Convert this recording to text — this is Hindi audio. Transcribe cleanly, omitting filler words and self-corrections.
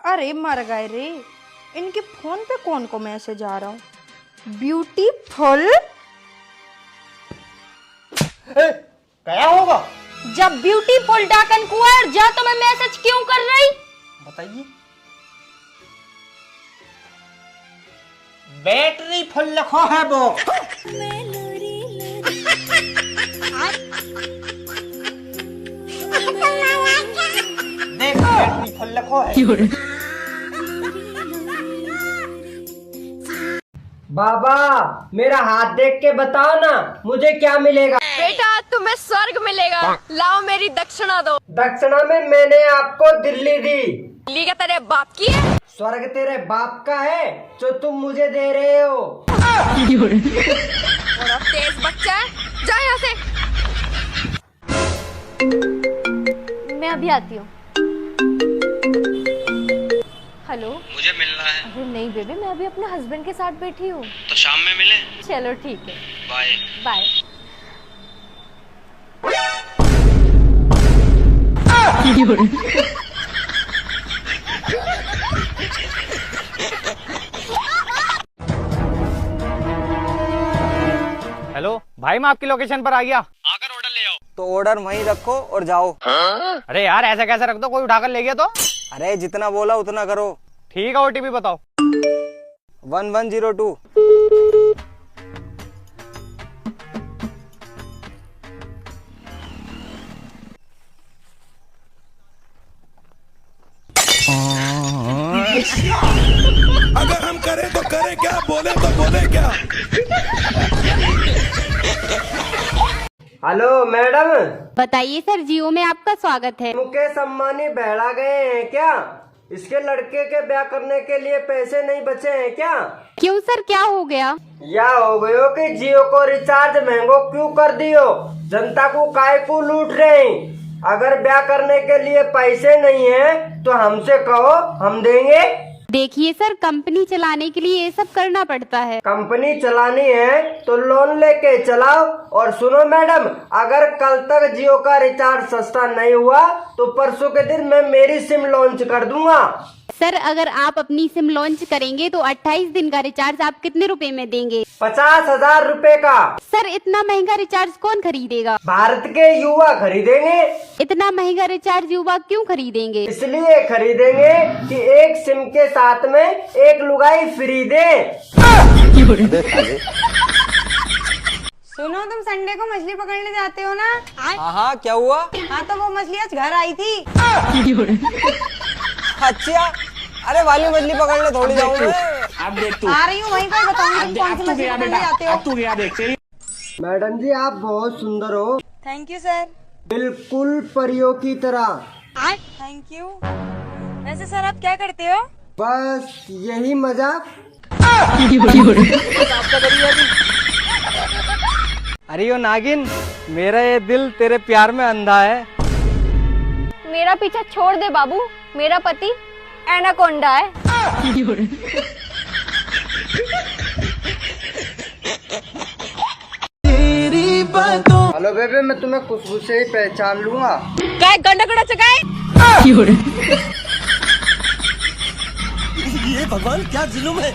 अरे मर गए रे, इनके फोन पे कौन को मैसेज आ रहा हूँ। ब्यूटीफुल क्या होगा जब ब्यूटीफुल डाकन कुआर जा तो मैं मैसेज क्यों कर रही बताइए। बैटरी फुल रखो है वो। देख बैटरी फुल रखो है। बाबा मेरा हाथ देख के बताओ ना मुझे क्या मिलेगा। बेटा तुम्हें स्वर्ग मिलेगा, लाओ मेरी दक्षिणा दो। दक्षिणा में मैंने आपको दिल्ली दी। दिल्ली का तेरे बाप की है। स्वर्ग तेरे बाप का है जो तुम मुझे दे रहे हो। बड़ा तेज बच्चा है, जा यहाँ से। मैं अभी आती हूँ। हेलो, मुझे मिलना है। अरे नहीं बेबी, मैं अभी अपने हस्बैंड के साथ बैठी हूँ। तो शाम में मिले। चलो ठीक है, बाय बाय। हेलो भाई, मैं आपकी लोकेशन पर आ गया। आकर ऑर्डर ले आओ। तो ऑर्डर वहीं रखो और जाओ। अरे यार ऐसा कैसे रख दो, कोई उठाकर ले गया तो। अरे जितना बोला उतना करो। ठीक है, ओटीपी बताओ। 1102। अगर हम करें तो करें क्या, बोले तो बोले क्या। Hello madam. बताइए सर, जियो में आपका स्वागत है। मुकेश अंबानी बहला गए हैं क्या? इसके लड़के के ब्याह करने के लिए पैसे नहीं बचे हैं क्या? क्यों सर, क्या हो गया? या हो गयो कि जियो को रिचार्ज महंगो क्यों कर दियो? जनता को काय को लूट रहे हैं। अगर ब्याह करने के लिए पैसे नहीं है तो हमसे कहो, हम देंगे। देखिए सर, कंपनी चलाने के लिए ये सब करना पड़ता है। कंपनी चलानी है तो लोन लेके चलाओ। और सुनो मैडम, अगर कल तक जियो का रिचार्ज सस्ता नहीं हुआ तो परसों के दिन मैं मेरी सिम लॉन्च कर दूंगा। सर अगर आप अपनी सिम लॉन्च करेंगे तो 28 दिन का रिचार्ज आप कितने रुपए में देंगे? 50,000 रुपए का। सर इतना महंगा रिचार्ज कौन खरीदेगा? भारत के युवा खरीदेंगे। इतना महंगा रिचार्ज युवा क्यों खरीदेंगे? इसलिए खरीदेंगे कि एक सिम के साथ में एक लुगाई फ्री दे। सुनो, तुम संडे को मछली पकड़ने जाते हो ना? हाँ क्या हुआ? हाँ तो वो मछली आज घर आई थी। अच्छा, अरे वाली मछली पकड़ने थोड़ी जाऊँ मैं। आ रही हूँ, वहीं पर बताऊंगी तुम कौन सी मछली पकड़ने जाते हो। मैडम जी आप बहुत सुंदर हो। Thank you sir. बिल्कुल परियों की तरह। Thank you. वैसे सर आप क्या करते हो? बस यही मजाक। अरे यो नागिन, मेरा ये दिल तेरे प्यार में अंधा है। मेरा पीछा छोड़ दे बाबू, मेरा पति एनाकोंडा है। हेलो बेबे, मैं तुम्हें खुशबू से ही पहचान लूंगा। काय गंडा गड़ा चकाए। ये भगवान क्या जुल्म है।